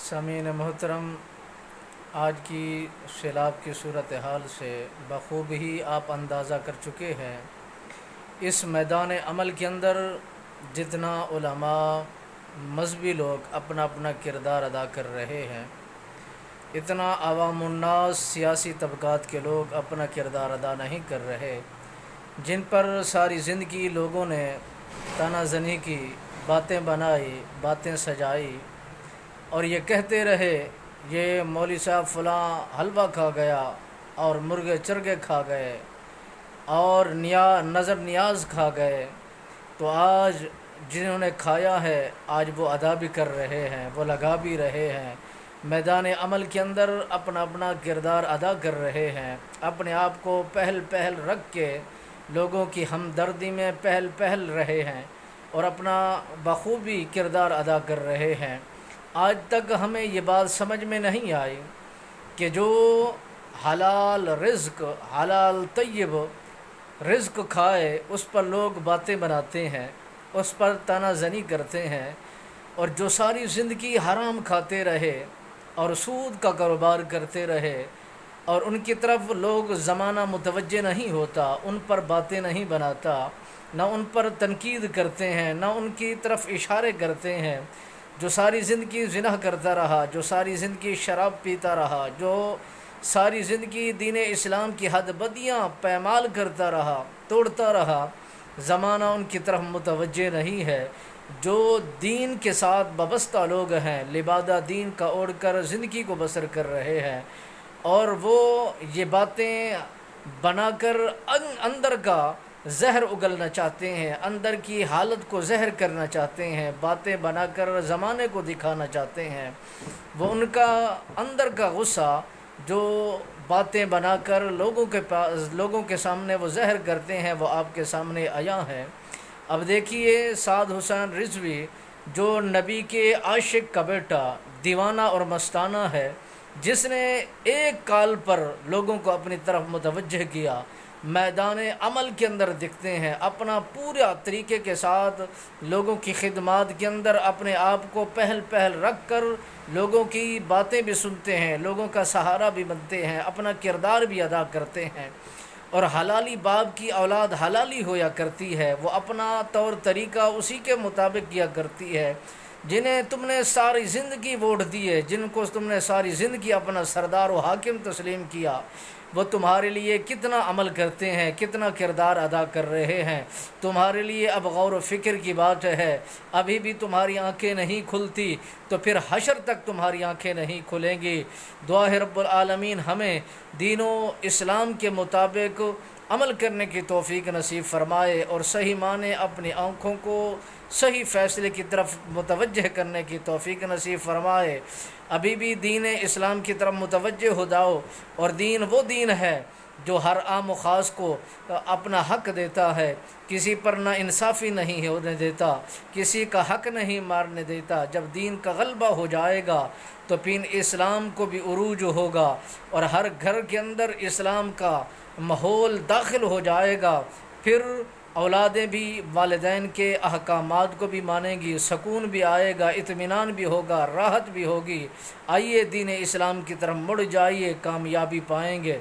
سامعین محترم، آج کی سیلاب کی صورتحال سے بخوب ہی آپ اندازہ کر چکے ہیں۔ اس میدان عمل کے اندر جتنا علماء، مذہبی لوگ اپنا اپنا کردار ادا کر رہے ہیں، اتنا عوام الناس، سیاسی طبقات کے لوگ اپنا کردار ادا نہیں کر رہے، جن پر ساری زندگی لوگوں نے تانہ زنی کی، باتیں بنائی، باتیں سجائی اور یہ کہتے رہے یہ مولوی صاحب فلاں حلوہ کھا گیا اور مرغے چرگے کھا گئے اور نظر نیاز کھا گئے، تو آج جنہوں نے کھایا ہے آج وہ ادا بھی کر رہے ہیں، وہ لگا بھی رہے ہیں، میدان عمل کے اندر اپنا اپنا کردار ادا کر رہے ہیں، اپنے آپ کو پہل رکھ کے لوگوں کی ہمدردی میں پہل رہے ہیں اور اپنا بخوبی کردار ادا کر رہے ہیں۔ آج تک ہمیں یہ بات سمجھ میں نہیں آئی کہ جو حلال رزق، حلال طیب رزق کھائے اس پر لوگ باتیں بناتے ہیں، اس پر تانہ زنی کرتے ہیں، اور جو ساری زندگی حرام کھاتے رہے اور سود کا کاروبار کرتے رہے اور ان کی طرف لوگ زمانہ متوجہ نہیں ہوتا، ان پر باتیں نہیں بناتا، نہ ان پر تنقید کرتے ہیں، نہ ان کی طرف اشارے کرتے ہیں، جو ساری زندگی زنا کرتا رہا، جو ساری زندگی شراب پیتا رہا، جو ساری زندگی دین اسلام کی حد بدیاں پامال کرتا رہا، توڑتا رہا، زمانہ ان کی طرف متوجہ نہیں ہے۔ جو دین کے ساتھ وابستہ لوگ ہیں، لبادہ دین کا اوڑھ کر زندگی کو بسر کر رہے ہیں، اور وہ یہ باتیں بنا کر اندر کا زہر اگلنا چاہتے ہیں، اندر کی حالت کو زہر کرنا چاہتے ہیں، باتیں بنا کر زمانے کو دکھانا چاہتے ہیں، وہ ان کا اندر کا غصہ جو باتیں بنا کر لوگوں کے سامنے وہ زہر کرتے ہیں، وہ آپ کے سامنے عیاں ہے۔ اب دیکھیے سعد حسین رضوی جو نبی کے عاشق کا بیٹا، دیوانہ اور مستانہ ہے، جس نے ایک کال پر لوگوں کو اپنی طرف متوجہ کیا، میدان عمل کے اندر دکھتے ہیں، اپنا پورا طریقے کے ساتھ لوگوں کی خدمات کے اندر اپنے آپ کو پہل رکھ کر لوگوں کی باتیں بھی سنتے ہیں، لوگوں کا سہارا بھی بنتے ہیں، اپنا کردار بھی ادا کرتے ہیں، اور حلالی باپ کی اولاد حلالی ہویا کرتی ہے، وہ اپنا طور طریقہ اسی کے مطابق کیا کرتی ہے۔ جنہیں تم نے ساری زندگی ووٹ دیے، جن کو تم نے ساری زندگی اپنا سردار و حاکم تسلیم کیا، وہ تمہارے لیے کتنا عمل کرتے ہیں، کتنا کردار ادا کر رہے ہیں۔ تمہارے لیے اب غور و فکر کی بات ہے، ابھی بھی تمہاری آنکھیں نہیں کھلتی تو پھر حشر تک تمہاری آنکھیں نہیں کھلیں گی۔ دعا ہے رب العالمین ہمیں دین و اسلام کے مطابق عمل کرنے کی توفیق نصیب فرمائے اور صحیح معنی اپنی آنکھوں کو صحیح فیصلے کی طرف متوجہ کرنے کی توفیق نصیب فرمائے۔ ابھی بھی دین اسلام کی طرف متوجہ ہو جاؤ، اور دین وہ دین ہے جو ہر عام و خاص کو اپنا حق دیتا ہے، کسی پر نا انصافی نہیں ہونے دیتا، کسی کا حق نہیں مارنے دیتا۔ جب دین کا غلبہ ہو جائے گا تو پھر اسلام کو بھی عروج ہوگا اور ہر گھر کے اندر اسلام کا ماحول داخل ہو جائے گا، پھر اولادیں بھی والدین کے احکامات کو بھی مانیں گی، سکون بھی آئے گا، اطمینان بھی ہوگا، راحت بھی ہوگی۔ آئیے دین اسلام کی طرف مڑ جائیے، کامیابی پائیں گے۔